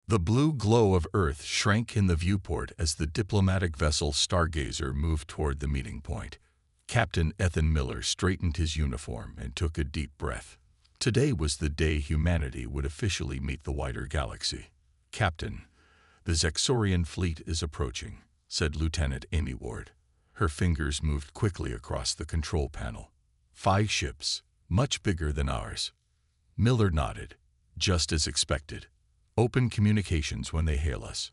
The blue glow of Earth shrank in the viewport as the diplomatic vessel Stargazer moved toward the meeting point. Captain Ethan Miller straightened his uniform and took a deep breath. Today was the day humanity would officially meet the wider galaxy. "Captain, the Zexorian fleet is approaching," said Lieutenant Amy Ward. Her fingers moved quickly across the control panel. "5 ships, much bigger than ours." Miller nodded. "Just as expected. Open communications when they hail us."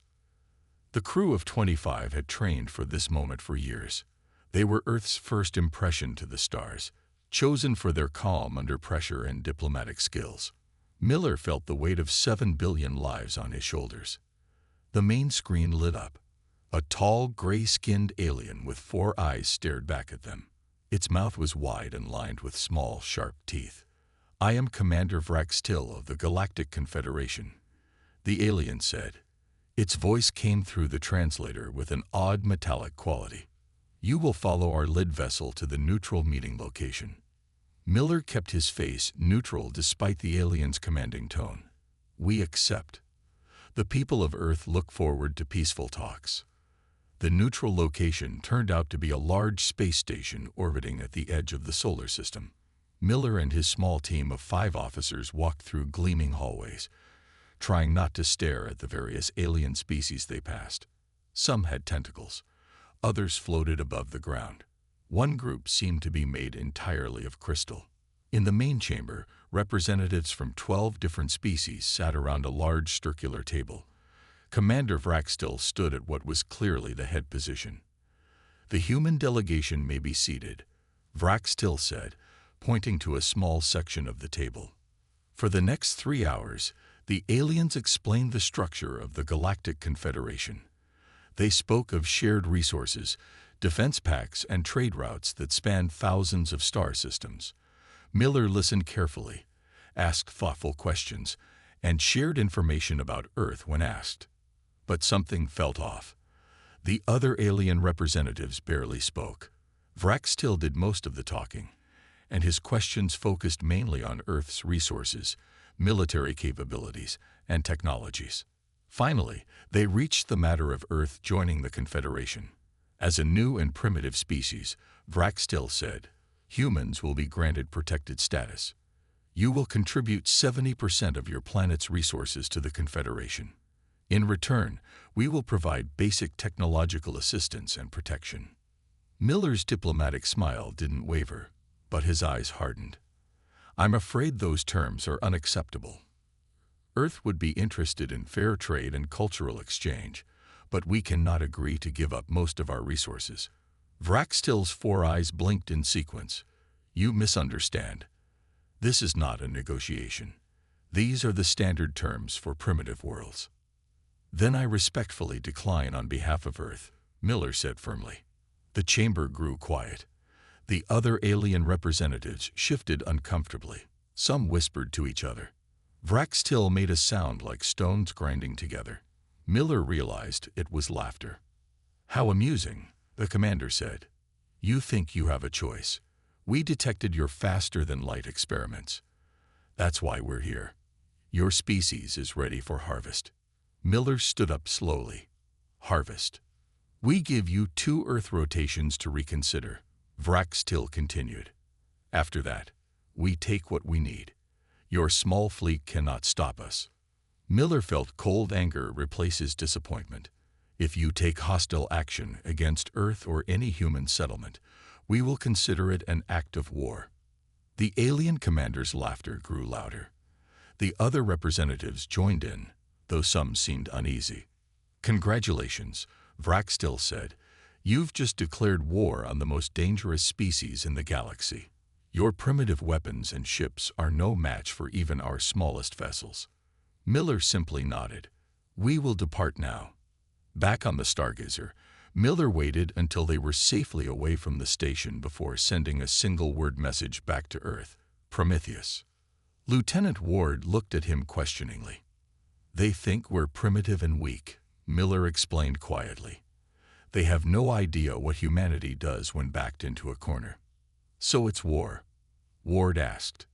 The crew of 25 had trained for this moment for years. They were Earth's first impression to the stars, chosen for their calm under pressure and diplomatic skills. Miller felt the weight of 7 billion lives on his shoulders. The main screen lit up. A tall, gray-skinned alien with 4 eyes stared back at them. Its mouth was wide and lined with small, sharp teeth. "I am Commander Vrax Till of the Galactic Confederation," the alien said. Its voice came through the translator with an odd metallic quality. "You will follow our lead vessel to the neutral meeting location." Miller kept his face neutral despite the alien's commanding tone. "We accept. The people of Earth look forward to peaceful talks." The neutral location turned out to be a large space station orbiting at the edge of the solar system. Miller and his small team of 5 officers walked through gleaming hallways, trying not to stare at the various alien species they passed. Some had tentacles. Others floated above the ground. One group seemed to be made entirely of crystal. In the main chamber, representatives from 12 different species sat around a large circular table. Commander Vraxtil stood at what was clearly the head position. "The human delegation may be seated," Vraxtil said, pointing to a small section of the table. For the next 3 hours, the aliens explained the structure of the Galactic Confederation. They spoke of shared resources, defense pacts, and trade routes that spanned thousands of star systems. Miller listened carefully, asked thoughtful questions, and shared information about Earth when asked. But something felt off. The other alien representatives barely spoke. Vraxtil did most of the talking, and his questions focused mainly on Earth's resources, military capabilities, and technologies. Finally, they reached the matter of Earth joining the Confederation. As a new and primitive species, Vraxtil said, "Humans will be granted protected status. You will contribute 70% of your planet's resources to the Confederation. In return, we will provide basic technological assistance and protection." Miller's diplomatic smile didn't waver, but his eyes hardened. "I'm afraid those terms are unacceptable. Earth would be interested in fair trade and cultural exchange, but we cannot agree to give up most of our resources." Vraxtil's 4 eyes blinked in sequence. "You misunderstand. This is not a negotiation. These are the standard terms for primitive worlds." "Then I respectfully decline on behalf of Earth," Miller said firmly. The chamber grew quiet. The other alien representatives shifted uncomfortably. Some whispered to each other. Vraxtil made a sound like stones grinding together. Miller realized it was laughter. "How amusing," the commander said. "You think you have a choice. We detected your faster-than-light experiments. That's why we're here. Your species is ready for harvest." Miller stood up slowly. "Harvest. We give you 2 Earth rotations to reconsider," Vraxtil continued. "After that, we take what we need. Your small fleet cannot stop us." Miller felt cold anger replace his disappointment. "If you take hostile action against Earth or any human settlement, we will consider it an act of war." The alien commander's laughter grew louder. The other representatives joined in, though some seemed uneasy. "Congratulations," Vraxtil said. "You've just declared war on the most dangerous species in the galaxy. Your primitive weapons and ships are no match for even our smallest vessels." Miller simply nodded. "We will depart now." Back on the Stargazer, Miller waited until they were safely away from the station before sending a single-word message back to Earth: "Prometheus." Lieutenant Ward looked at him questioningly. "They think we're primitive and weak," Miller explained quietly. "They have no idea what humanity does when backed into a corner." "So it's war?" Ward asked.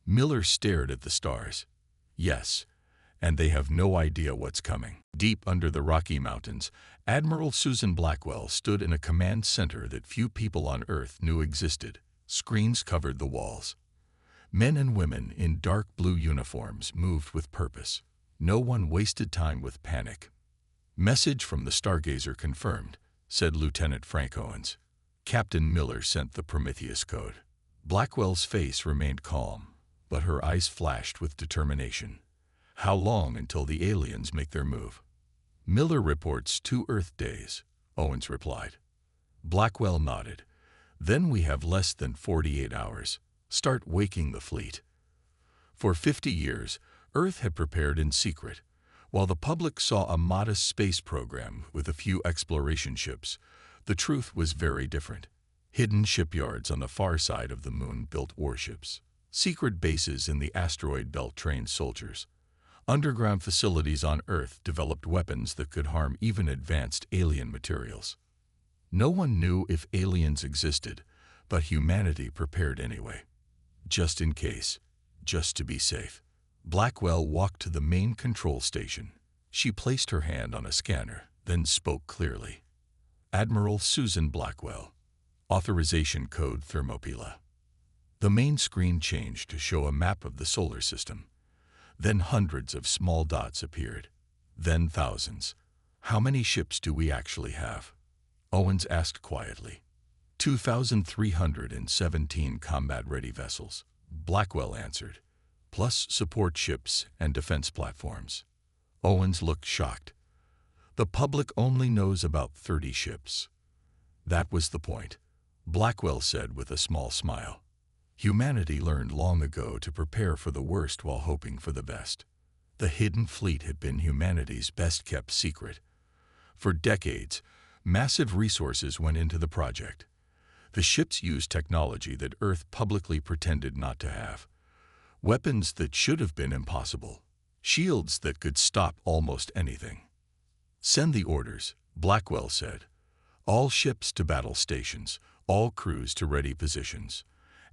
Miller stared at the stars. "Yes, and they have no idea what's coming. Deep under the Rocky Mountains, Admiral Susan Blackwell stood in a command center that few people on Earth knew existed. Screens covered the walls. Men and women in dark blue uniforms moved with purpose. No one wasted time with panic. "Message from the Stargazer confirmed," said Lieutenant Frank Owens. Captain Miller sent the Prometheus code. Blackwell's face remained calm, but her eyes flashed with determination. "How long until the aliens make their move?" "Miller reports 2 Earth days," Owens replied. Blackwell nodded. "Then we have less than 48 hours. Start waking the fleet." For 50 years, Earth had prepared in secret. While the public saw a modest space program with a few exploration ships, the truth was very different. Hidden shipyards on the far side of the moon built warships. Secret bases in the asteroid belt trained soldiers. Underground facilities on Earth developed weapons that could harm even advanced alien materials. No one knew if aliens existed, but humanity prepared anyway. Just in case, just to be safe. Blackwell walked to the main control station. She placed her hand on a scanner, then spoke clearly. "Admiral Susan Blackwell. Authorization code Thermopylae." The main screen changed to show a map of the solar system. Then hundreds of small dots appeared. Then thousands. "How many ships do we actually have?" Owens asked quietly. 2,317 combat-ready vessels," Blackwell answered, "plus support ships and defense platforms." Owens looked shocked. "The public only knows about 30 ships." "That was the point," Blackwell said with a small smile. Humanity learned long ago to prepare for the worst while hoping for the best. The hidden fleet had been humanity's best-kept secret. For decades, massive resources went into the project. The ships used technology that Earth publicly pretended not to have. Weapons that should have been impossible. Shields that could stop almost anything. "Send the orders," Blackwell said. "All ships to battle stations, all crews to ready positions.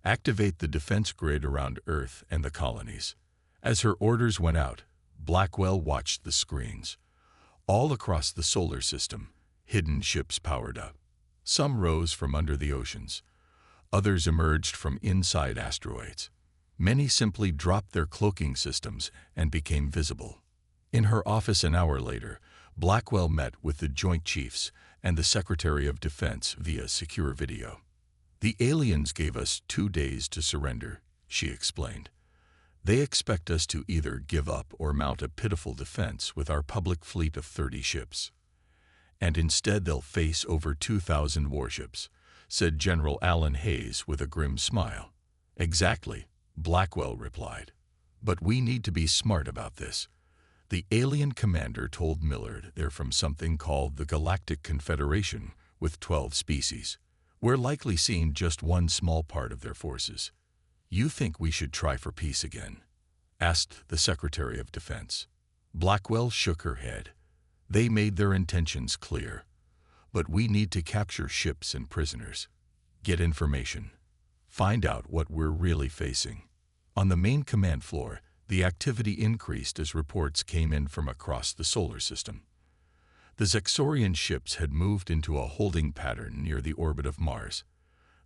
Activate the defense grid around Earth and the colonies." As her orders went out, Blackwell watched the screens. All across the solar system, hidden ships powered up. Some rose from under the oceans. Others emerged from inside asteroids. Many simply dropped their cloaking systems and became visible. In her office an hour later, Blackwell met with the Joint Chiefs and the Secretary of Defense via secure video. "The aliens gave us 2 days to surrender," she explained. "They expect us to either give up or mount a pitiful defense with our public fleet of 30 ships. And instead they'll face over 2,000 warships," said General Alan Hayes with a grim smile. "Exactly," Blackwell replied. "But we need to be smart about this." The alien commander told Millard they're from something called the Galactic Confederation with 12 species. "We're likely seeing just one small part of their forces." "You think we should try for peace again?" asked the Secretary of Defense. Blackwell shook her head. "They made their intentions clear. But we need to capture ships and prisoners. Get information. Find out what we're really facing." On the main command floor, the activity increased as reports came in from across the solar system. The Zexorian ships had moved into a holding pattern near the orbit of Mars.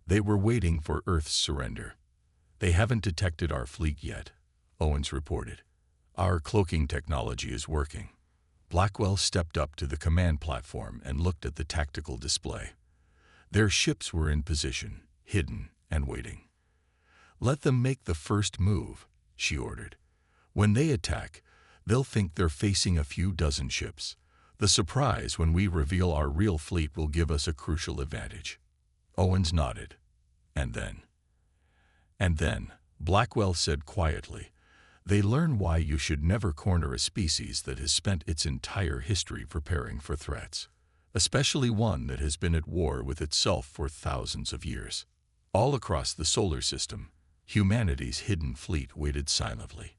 They were waiting for Earth's surrender. "They haven't detected our fleet yet," Owens reported. "Our cloaking technology is working." Blackwell stepped up to the command platform and looked at the tactical display. Their ships were in position, hidden and waiting. "Let them make the first move," she ordered. "When they attack, they'll think they're facing a few dozen ships. The surprise when we reveal our real fleet will give us a crucial advantage." Owens nodded. And then, Blackwell said quietly, "They learn why you should never corner a species that has spent its entire history preparing for threats, especially one that has been at war with itself for thousands of years." All across the solar system, humanity's hidden fleet waited silently,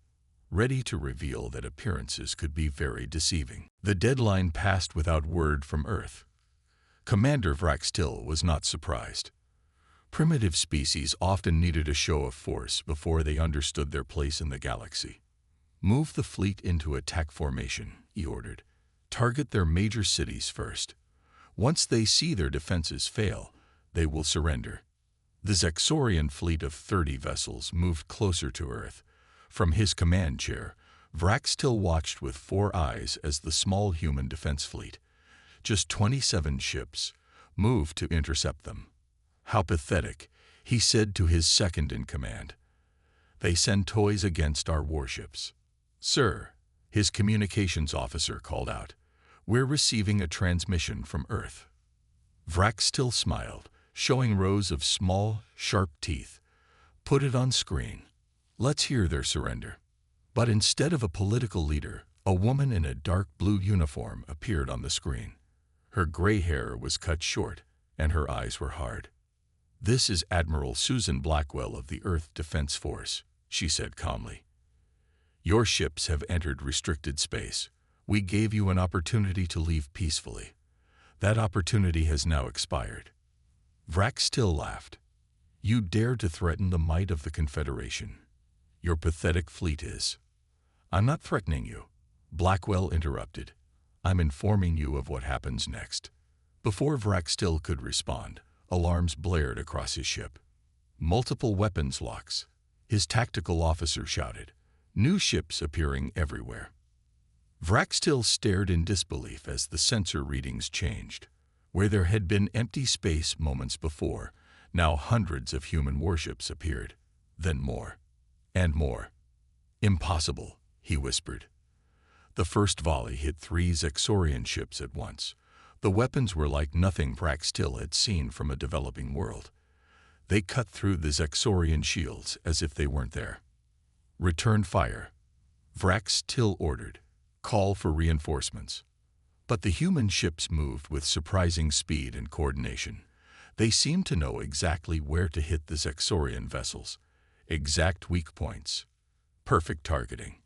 ready to reveal that appearances could be very deceiving. The deadline passed without word from Earth. Commander Vraxtil was not surprised. Primitive species often needed a show of force before they understood their place in the galaxy. Move the fleet into attack formation, he ordered. Target their major cities first. Once they see their defenses fail, they will surrender. The Zexorian fleet of 30 vessels moved closer to Earth. From his command chair, Vraxtil watched with 4 eyes as the small human defense fleet, just 27 ships, moved to intercept them. How pathetic, he said to his second-in-command. They send toys against our warships. Sir, his communications officer called out, we're receiving a transmission from Earth. Vraxtil smiled, showing rows of small, sharp teeth. Put it on screen. Let's hear their surrender. But instead of a political leader, a woman in a dark blue uniform appeared on the screen. Her gray hair was cut short, and her eyes were hard. This is Admiral Susan Blackwell of the Earth Defense Force, she said calmly. Your ships have entered restricted space. We gave you an opportunity to leave peacefully. That opportunity has now expired. Vraxtil laughed. You dare to threaten the might of the Confederation. Your pathetic fleet is. I'm not threatening you, Blackwell interrupted. I'm informing you of what happens next. Before Vraxtil could respond, alarms blared across his ship. Multiple weapons locks, his tactical officer shouted. New ships appearing everywhere. Vraxtil stared in disbelief as the sensor readings changed. Where there had been empty space moments before, now hundreds of human warships appeared. Then more. And more. Impossible, he whispered. The first volley hit 3 Zexorian ships at once. The weapons were like nothing Vraxtil had seen from a developing world. They cut through the Zexorian shields as if they weren't there. Return fire, Vraxtil ordered. Call for reinforcements. But the human ships moved with surprising speed and coordination. They seemed to know exactly where to hit the Zexorian vessels. Exact weak points. Perfect targeting.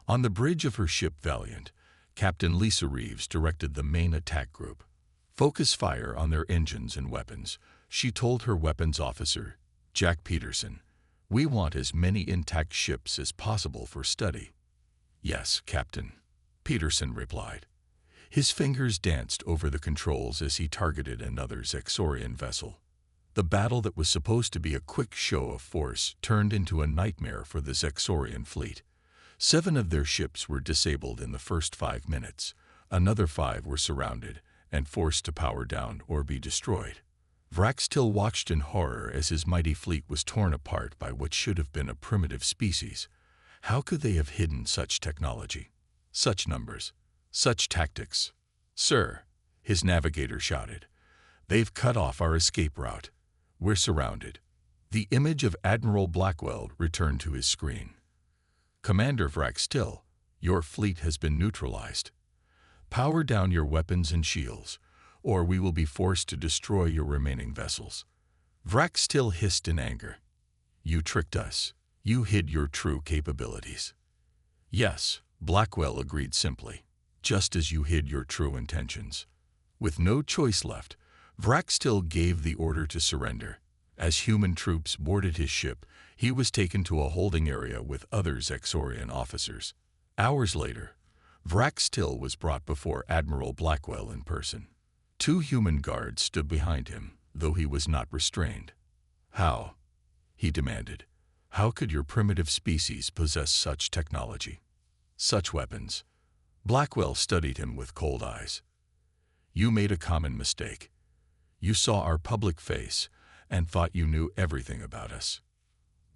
On the bridge of her ship Valiant, Captain Lisa Reeves directed the main attack group. Focus fire on their engines and weapons, she told her weapons officer, Jack Peterson. We want as many intact ships as possible for study. Yes, Captain, Peterson replied. His fingers danced over the controls as he targeted another Zexorian vessel. The battle that was supposed to be a quick show of force turned into a nightmare for the Zexorian fleet. 7 of their ships were disabled in the first 5 minutes. Another 5 were surrounded and forced to power down or be destroyed. Vraxtil watched in horror as his mighty fleet was torn apart by what should have been a primitive species. How could they have hidden such technology? Such numbers? Such tactics? Sir, his navigator shouted. They've cut off our escape route. We're surrounded. The image of Admiral Blackwell returned to his screen. Commander Vraxtil, your fleet has been neutralized. Power down your weapons and shields, or we will be forced to destroy your remaining vessels. Vraxtil hissed in anger. You tricked us. You hid your true capabilities. Yes, Blackwell agreed simply, just as you hid your true intentions. With no choice left, Vraxtil gave the order to surrender. As human troops boarded his ship, he was taken to a holding area with other Zexorian officers. Hours later, Vraxtil was brought before Admiral Blackwell in person. 2 human guards stood behind him, though he was not restrained. How? He demanded. How could your primitive species possess such technology? Such weapons? Blackwell studied him with cold eyes. You made a common mistake. You saw our public face and thought you knew everything about us.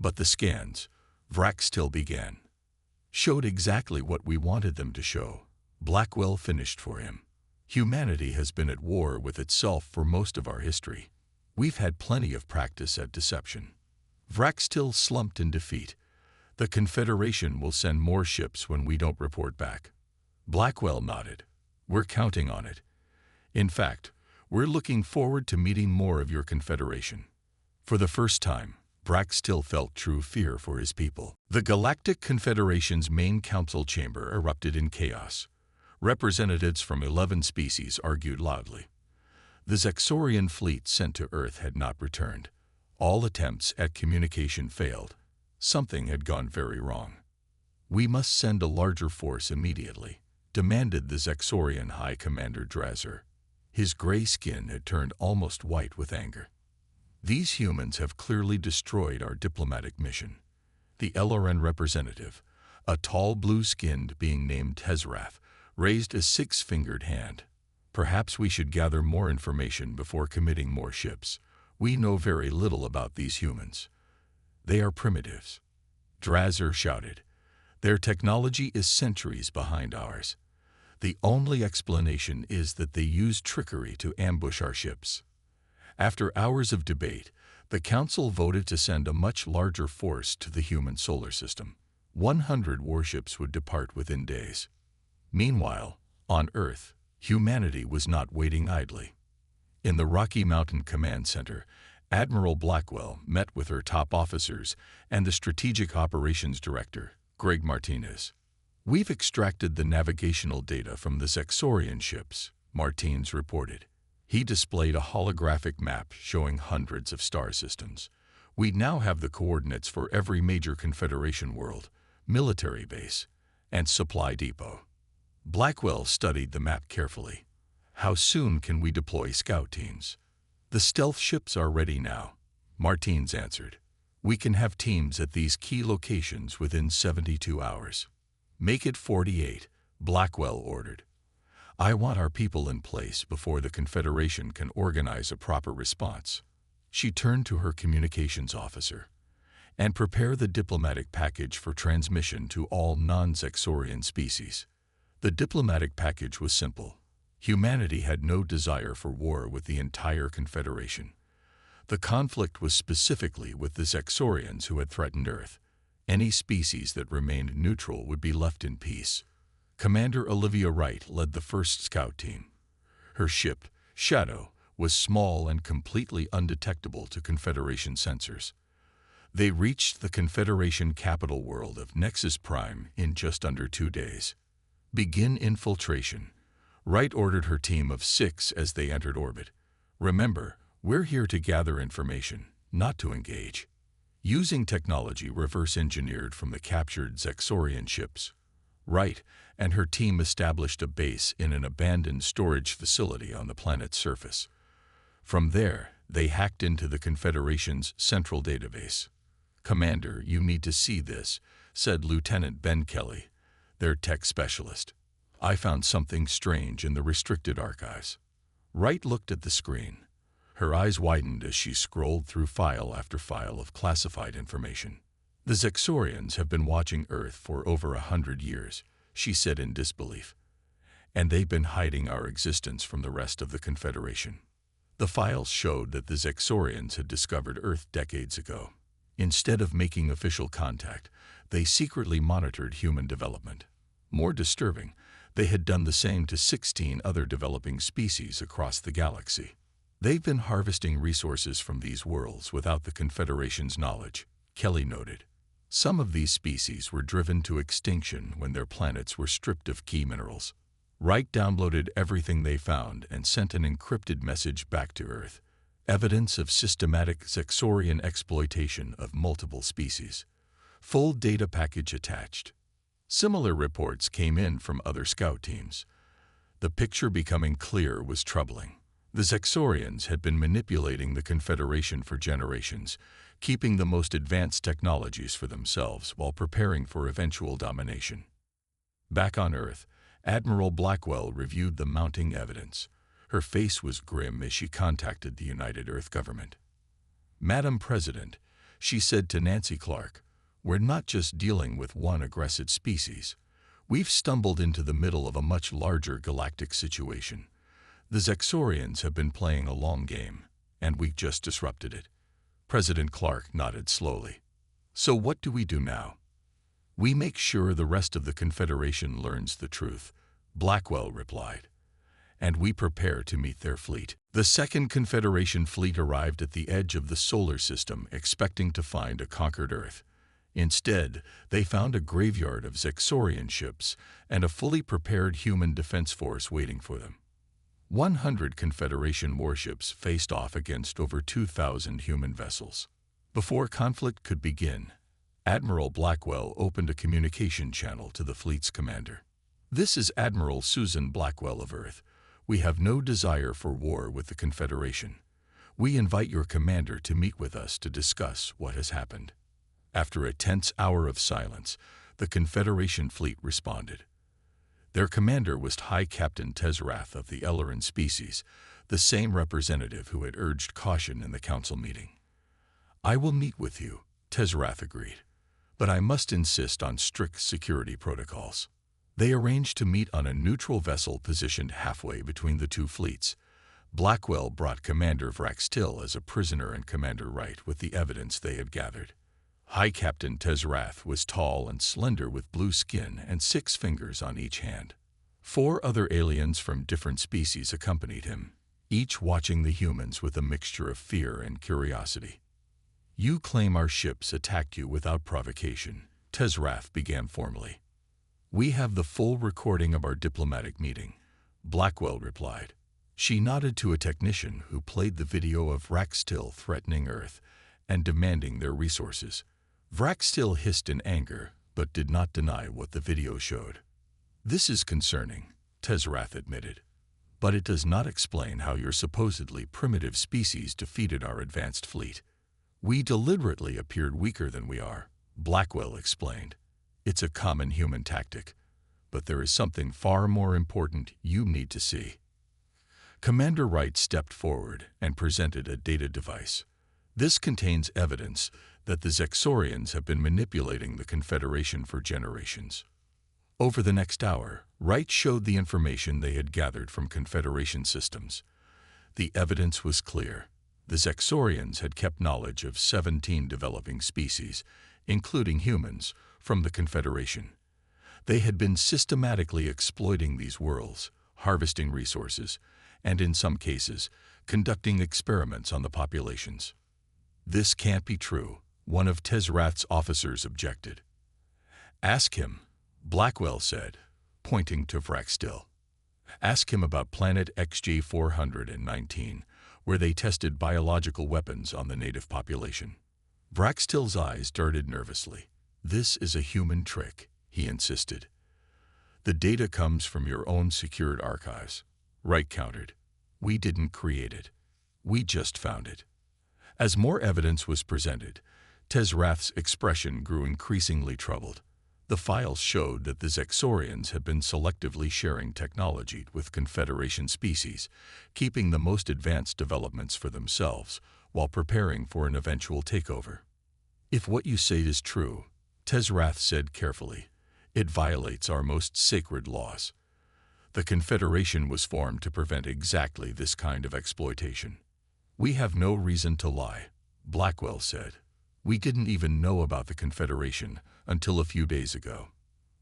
But the scans, Vraxtil began, showed exactly what we wanted them to show. Blackwell finished for him. Humanity has been at war with itself for most of our history. We've had plenty of practice at deception. Vraxtil slumped in defeat. The Confederation will send more ships when we don't report back. Blackwell nodded. We're counting on it. In fact, we're looking forward to meeting more of your Confederation. For the first time, Vraxtil felt true fear for his people. The Galactic Confederation's main council chamber erupted in chaos. Representatives from 11 species argued loudly. The Zexorian fleet sent to Earth had not returned. All attempts at communication failed. Something had gone very wrong. "We must send a larger force immediately," demanded the Zexorian High Commander Drazzer. His gray skin had turned almost white with anger. "These humans have clearly destroyed our diplomatic mission." The LRN representative, a tall blue-skinned being named Tezrath, raised a six-fingered hand. "Perhaps we should gather more information before committing more ships. We know very little about these humans. They are primitives." Drazzer shouted. "Their technology is centuries behind ours. The only explanation is that they use trickery to ambush our ships." After hours of debate, the Council voted to send a much larger force to the human solar system. 100 warships would depart within days. Meanwhile, on Earth, humanity was not waiting idly. In the Rocky Mountain Command Center, Admiral Blackwell met with her top officers and the Strategic Operations Director, Greg Martinez. "We've extracted the navigational data from the Zexorian ships," Martinez reported. He displayed a holographic map showing hundreds of star systems. "We now have the coordinates for every major Confederation world, military base, and supply depot." Blackwell studied the map carefully. "How soon can we deploy scout teams?" "The stealth ships are ready now," Martinez answered. "We can have teams at these key locations within 72 hours. "Make it 48, Blackwell ordered. "I want our people in place before the Confederation can organize a proper response." She turned to her communications officer. "And prepare the diplomatic package for transmission to all non-Zexorian species." The diplomatic package was simple. Humanity had no desire for war with the entire Confederation. The conflict was specifically with the Zexorians who had threatened Earth. Any species that remained neutral would be left in peace. Commander Olivia Wright led the first scout team. Her ship, Shadow, was small and completely undetectable to Confederation sensors. They reached the Confederation capital world of Nexus Prime in just under 2 days. "Begin infiltration." Wright ordered her team of 6 as they entered orbit. "Remember, we're here to gather information, not to engage." Using technology reverse-engineered from the captured Zexorian ships, Wright and her team established a base in an abandoned storage facility on the planet's surface. From there, they hacked into the Confederation's central database. "Commander, you need to see this," said Lieutenant Ben Kelly, their tech specialist. "I found something strange in the restricted archives." Wright looked at the screen. Her eyes widened as she scrolled through file after file of classified information. "The Zexorians have been watching Earth for over 100 years, she said in disbelief. "And they've been hiding our existence from the rest of the Confederation." The files showed that the Zexorians had discovered Earth decades ago. Instead of making official contact, they secretly monitored human development. More disturbing, they had done the same to 16 other developing species across the galaxy. "They've been harvesting resources from these worlds without the Confederation's knowledge," Kelly noted. "Some of these species were driven to extinction when their planets were stripped of key minerals." Wright downloaded everything they found and sent an encrypted message back to Earth. Evidence of systematic Zexorian exploitation of multiple species. Full data package attached. Similar reports came in from other scout teams. The picture becoming clear was troubling. The Zexorians had been manipulating the Confederation for generations, keeping the most advanced technologies for themselves while preparing for eventual domination. Back on Earth, Admiral Blackwell reviewed the mounting evidence. Her face was grim as she contacted the United Earth government. "Madam President," she said to Nancy Clark, "we're not just dealing with one aggressive species. We've stumbled into the middle of a much larger galactic situation. The Zexorians have been playing a long game, and we've just disrupted it." President Clark nodded slowly. "So what do we do now?" "We make sure the rest of the Confederation learns the truth," Blackwell replied. "And we prepare to meet their fleet." The Second Confederation fleet arrived at the edge of the solar system, expecting to find a conquered Earth. Instead, they found a graveyard of Zexorian ships and a fully prepared human defense force waiting for them. 100 Confederation warships faced off against over 2,000 human vessels. Before conflict could begin, Admiral Blackwell opened a communication channel to the fleet's commander. "This is Admiral Susan Blackwell of Earth. We have no desire for war with the Confederation. We invite your commander to meet with us to discuss what has happened." After a tense hour of silence, the Confederation fleet responded. Their commander was High Captain Tezrath of the Ellerin species, the same representative who had urged caution in the council meeting. "I will meet with you," Tezrath agreed, "but I must insist on strict security protocols." They arranged to meet on a neutral vessel positioned halfway between the two fleets. Blackwell brought Commander Vraxtil as a prisoner and Commander Wright with the evidence they had gathered. High Captain Tezrath was tall and slender with blue skin and 6 fingers on each hand. 4 other aliens from different species accompanied him, each watching the humans with a mixture of fear and curiosity. "You claim our ships attacked you without provocation," Tezrath began formally. "We have the full recording of our diplomatic meeting," Blackwell replied. She nodded to a technician who played the video of Vraxtil threatening Earth and demanding their resources. Vraxtil hissed in anger, but did not deny what the video showed. "This is concerning," Tezrath admitted, "but it does not explain how your supposedly primitive species defeated our advanced fleet. We deliberately appeared weaker than we are," Blackwell explained. "It's a common human tactic, but there is something far more important you need to see." Commander Wright stepped forward and presented a data device. "This contains evidence that the Zexorians have been manipulating the Confederation for generations." Over the next hour, Wright showed the information they had gathered from Confederation systems. The evidence was clear. The Zexorians had kept knowledge of 17 developing species, including humans, from the Confederation. They had been systematically exploiting these worlds, harvesting resources, and in some cases, conducting experiments on the populations. "This can't be true," one of Tezrath's officers objected. "Ask him," Blackwell said, pointing to Vraxtil. "Ask him about planet XJ419, where they tested biological weapons on the native population." Vraxtil's eyes darted nervously. "This is a human trick," he insisted. "The data comes from your own secured archives," Wright countered. "We didn't create it. We just found it." As more evidence was presented, Tezrath's expression grew increasingly troubled. The files showed that the Zexorians had been selectively sharing technology with Confederation species, keeping the most advanced developments for themselves while preparing for an eventual takeover. "If what you say is true," Tezrath said carefully, "it violates our most sacred laws. The Confederation was formed to prevent exactly this kind of exploitation." "We have no reason to lie," Blackwell said. "We didn't even know about the Confederation until a few days ago.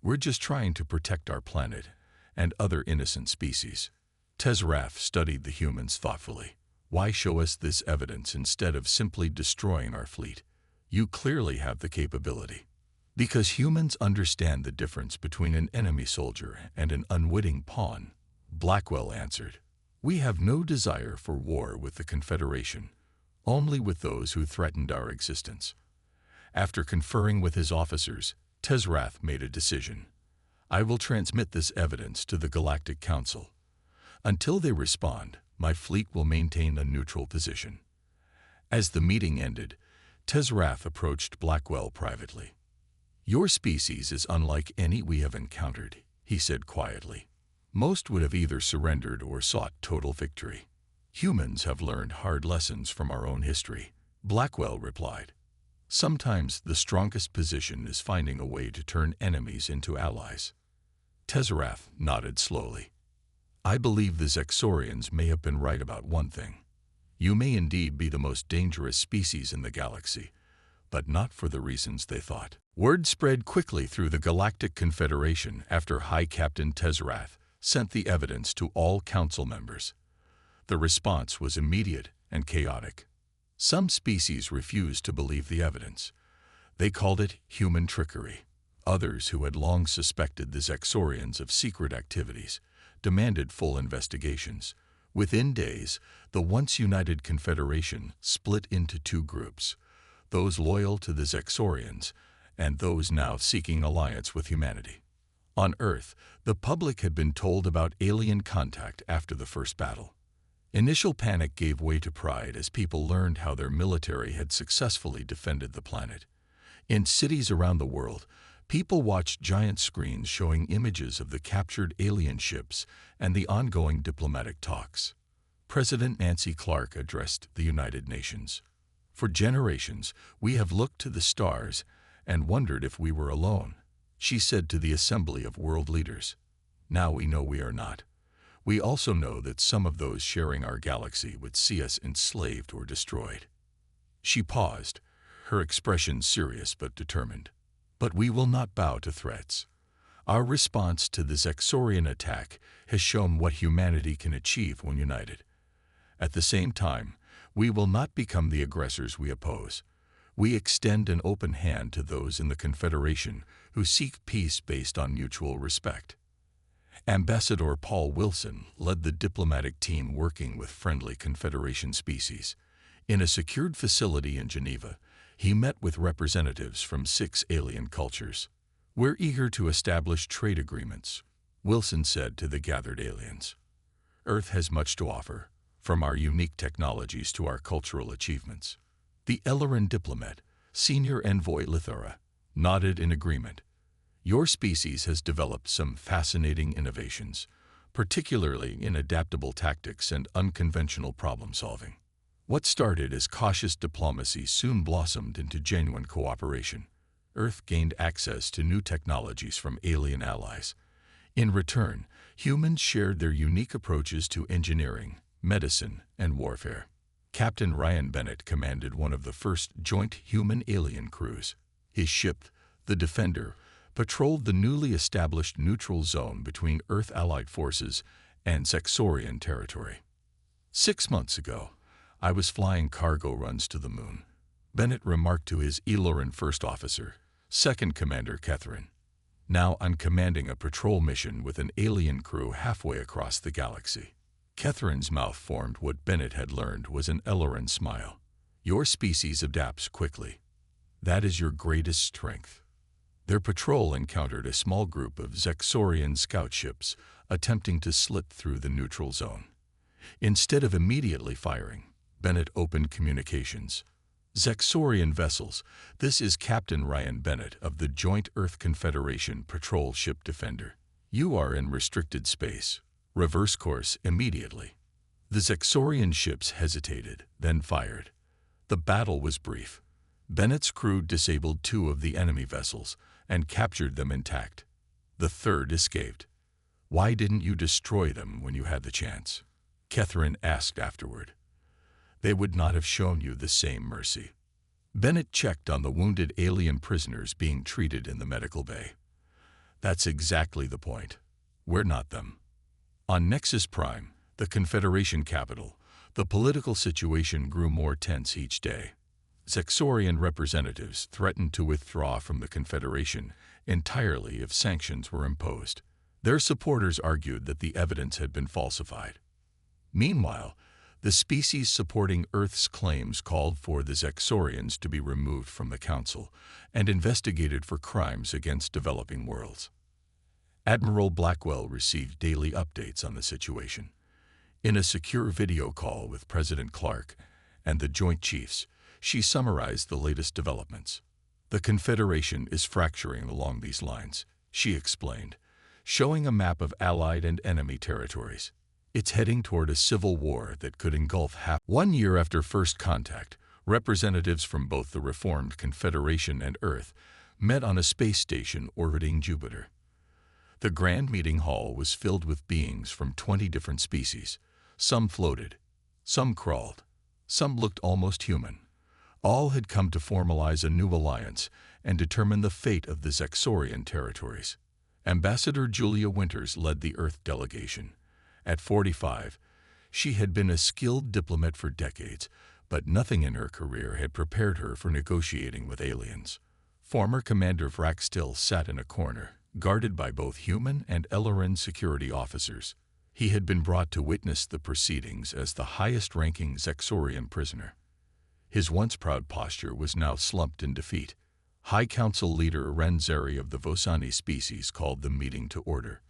We're just trying to protect our planet and other innocent species." Tezrath studied the humans thoughtfully. "Why show us this evidence instead of simply destroying our fleet? You clearly have the capability." "Because humans understand the difference between an enemy soldier and an unwitting pawn," Blackwell answered. "We have no desire for war with the Confederation, only with those who threatened our existence." After conferring with his officers, Tezrath made a decision. "I will transmit this evidence to the Galactic Council. Until they respond, my fleet will maintain a neutral position." As the meeting ended, Tezrath approached Blackwell privately. "Your species is unlike any we have encountered," he said quietly. "Most would have either surrendered or sought total victory. Humans have learned hard lessons from our own history," Blackwell replied. "Sometimes the strongest position is finding a way to turn enemies into allies." Tezrath nodded slowly. "I believe the Zexorians may have been right about one thing. You may indeed be the most dangerous species in the galaxy, but not for the reasons they thought." Word spread quickly through the Galactic Confederation after High Captain Tezrath sent the evidence to all council members. The response was immediate and chaotic. Some species refused to believe the evidence. They called it human trickery. Others, who had long suspected the Zexorians of secret activities, demanded full investigations. Within days, the once united Confederation split into 2 groups: those loyal to the Zexorians and those now seeking alliance with humanity. On Earth, the public had been told about alien contact after the first battle. Initial panic gave way to pride as people learned how their military had successfully defended the planet. In cities around the world, people watched giant screens showing images of the captured alien ships and the ongoing diplomatic talks. President Nancy Clark addressed the United Nations. "For generations, we have looked to the stars and wondered if we were alone," she said to the assembly of world leaders. "Now we know we are not. We also know that some of those sharing our galaxy would see us enslaved or destroyed." She paused, her expression serious but determined. "But we will not bow to threats. Our response to the Zexorian attack has shown what humanity can achieve when united. At the same time, we will not become the aggressors we oppose. We extend an open hand to those in the Confederation who seek peace based on mutual respect." Ambassador Paul Wilson led the diplomatic team working with friendly Confederation species. In a secured facility in Geneva, he met with representatives from 6 alien cultures. "We're eager to establish trade agreements," Wilson said to the gathered aliens. "Earth has much to offer, from our unique technologies to our cultural achievements." The Elleran diplomat, Senior Envoy Lithara, nodded in agreement. "Your species has developed some fascinating innovations, particularly in adaptable tactics and unconventional problem-solving. What started as cautious diplomacy soon blossomed into genuine cooperation. Earth gained access to new technologies from alien allies. In return, humans shared their unique approaches to engineering, medicine, and warfare." Captain Ryan Bennett commanded one of the first joint human-alien crews. His ship, the Defender, patrolled the newly established neutral zone between Earth-allied forces and Zexorian territory. "6 months ago, I was flying cargo runs to the moon," Bennett remarked to his Eloran first officer, Second Commander Catherine. "Now I'm commanding a patrol mission with an alien crew halfway across the galaxy." Catherine's mouth formed what Bennett had learned was an Elleran smile. "Your species adapts quickly. That is your greatest strength." Their patrol encountered a small group of Zexorian scout ships attempting to slip through the neutral zone. Instead of immediately firing, Bennett opened communications. "Zexorian vessels, this is Captain Ryan Bennett of the Joint Earth Confederation Patrol Ship Defender. You are in restricted space. Reverse course immediately." The Zexorian ships hesitated, then fired. The battle was brief. Bennett's crew disabled 2 of the enemy vessels and captured them intact. The third escaped. "Why didn't you destroy them when you had the chance?" Catherine asked afterward. "They would not have shown you the same mercy." Bennett checked on the wounded alien prisoners being treated in the medical bay. "That's exactly the point. We're not them." On Nexus Prime, the Confederation capital, the political situation grew more tense each day. Zexorian representatives threatened to withdraw from the Confederation entirely if sanctions were imposed. Their supporters argued that the evidence had been falsified. Meanwhile, the species supporting Earth's claims called for the Zexorians to be removed from the Council and investigated for crimes against developing worlds. Admiral Blackwell received daily updates on the situation. In a secure video call with President Clark and the Joint Chiefs, she summarized the latest developments. "The Confederation is fracturing along these lines," she explained, showing a map of Allied and enemy territories. "It's heading toward a civil war that could engulf half." 1 year after first contact, representatives from both the reformed Confederation and Earth met on a space station orbiting Jupiter. The grand meeting hall was filled with beings from 20 different species. Some floated, some crawled, some looked almost human. All had come to formalize a new alliance and determine the fate of the Zexorian territories. Ambassador Julia Winters led the Earth delegation. At 45, she had been a skilled diplomat for decades, but nothing in her career had prepared her for negotiating with aliens. Former Commander Vraxtil sat in a corner, guarded by both human and Elleran security officers. He had been brought to witness the proceedings as the highest-ranking Zexorian prisoner. His once proud posture was now slumped in defeat. High Council leader Renzeri of the Vosani species called the meeting to order.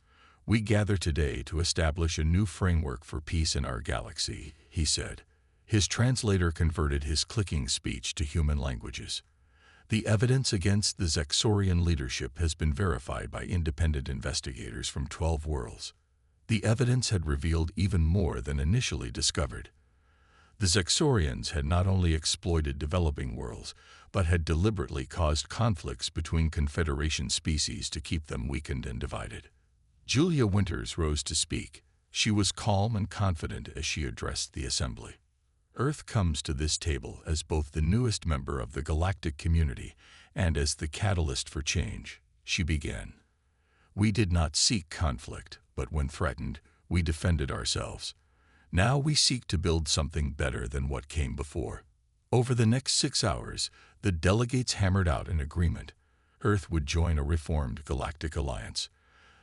"We gather today to establish a new framework for peace in our galaxy," he said. His translator converted his clicking speech to human languages. "The evidence against the Zexorian leadership has been verified by independent investigators from 12 worlds. The evidence had revealed even more than initially discovered. The Zexorians had not only exploited developing worlds, but had deliberately caused conflicts between Confederation species to keep them weakened and divided." Julia Winters rose to speak. She was calm and confident as she addressed the assembly. "Earth comes to this table as both the newest member of the galactic community and as the catalyst for change," she began. "We did not seek conflict, but when threatened, we defended ourselves. Now we seek to build something better than what came before." Over the next 6 hours, the delegates hammered out an agreement. Earth would join a reformed galactic alliance.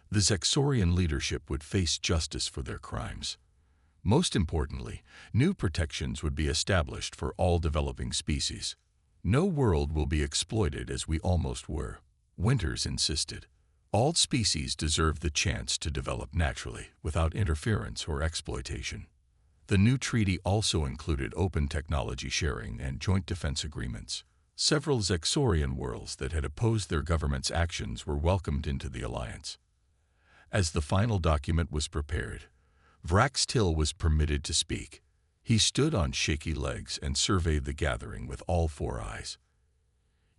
The Zexorian leadership would face justice for their crimes. Most importantly, new protections would be established for all developing species. "No world will be exploited as we almost were," Winters insisted. "All species deserve the chance to develop naturally, without interference or exploitation." The new treaty also included open technology sharing and joint defense agreements. Several Zexorian worlds that had opposed their government's actions were welcomed into the alliance. As the final document was prepared, Vrax Till was permitted to speak. He stood on shaky legs and surveyed the gathering with all 4 eyes.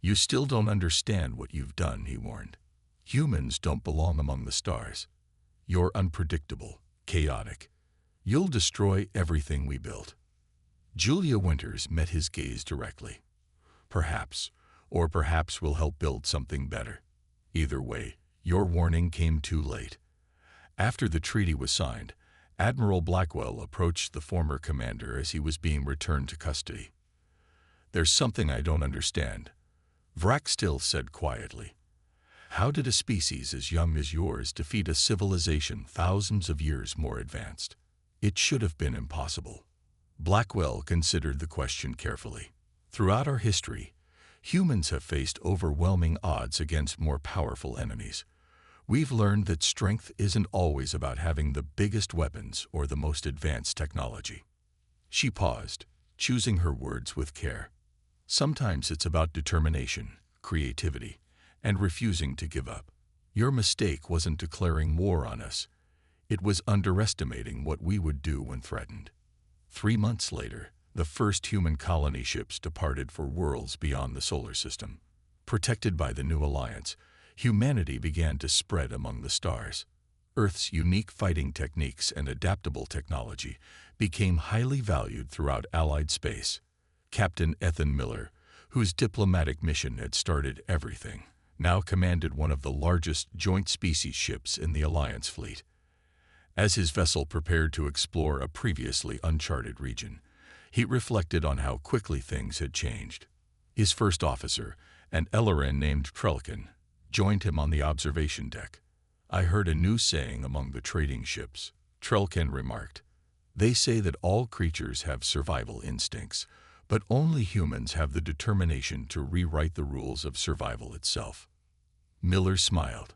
"You still don't understand what you've done," he warned. "Humans don't belong among the stars. You're unpredictable, chaotic. You'll destroy everything we built." Julia Winters met his gaze directly. "Perhaps, or perhaps we'll help build something better. Either way, your warning came too late." After the treaty was signed, Admiral Blackwell approached the former commander as he was being returned to custody. "There's something I don't understand," Vrax Till said quietly. "How did a species as young as yours defeat a civilization thousands of years more advanced? It should have been impossible." Blackwell considered the question carefully. "Throughout our history, humans have faced overwhelming odds against more powerful enemies. We've learned that strength isn't always about having the biggest weapons or the most advanced technology." She paused, choosing her words with care. "Sometimes it's about determination, creativity, and refusing to give up. Your mistake wasn't declaring war on us. It was underestimating what we would do when threatened." 3 months later, the first human colony ships departed for worlds beyond the solar system. Protected by the new alliance, humanity began to spread among the stars. Earth's unique fighting techniques and adaptable technology became highly valued throughout Allied space. Captain Ethan Miller, whose diplomatic mission had started everything, now commanded one of the largest joint species ships in the Alliance fleet. As his vessel prepared to explore a previously uncharted region, he reflected on how quickly things had changed. His first officer, an Ellerin named Trelkin, joined him on the observation deck. "I heard a new saying among the trading ships," Trelkin remarked. "They say that all creatures have survival instincts, but only humans have the determination to rewrite the rules of survival itself." Miller smiled.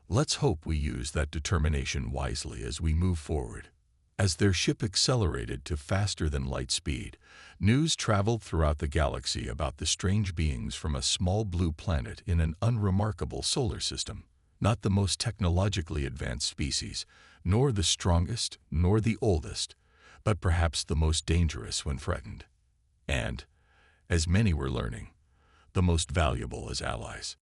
"Let's hope we use that determination wisely as we move forward." As their ship accelerated to faster than light speed, news traveled throughout the galaxy about the strange beings from a small blue planet in an unremarkable solar system. Not the most technologically advanced species, nor the strongest, nor the oldest, but perhaps the most dangerous when threatened. And, as many were learning, the most valuable as allies.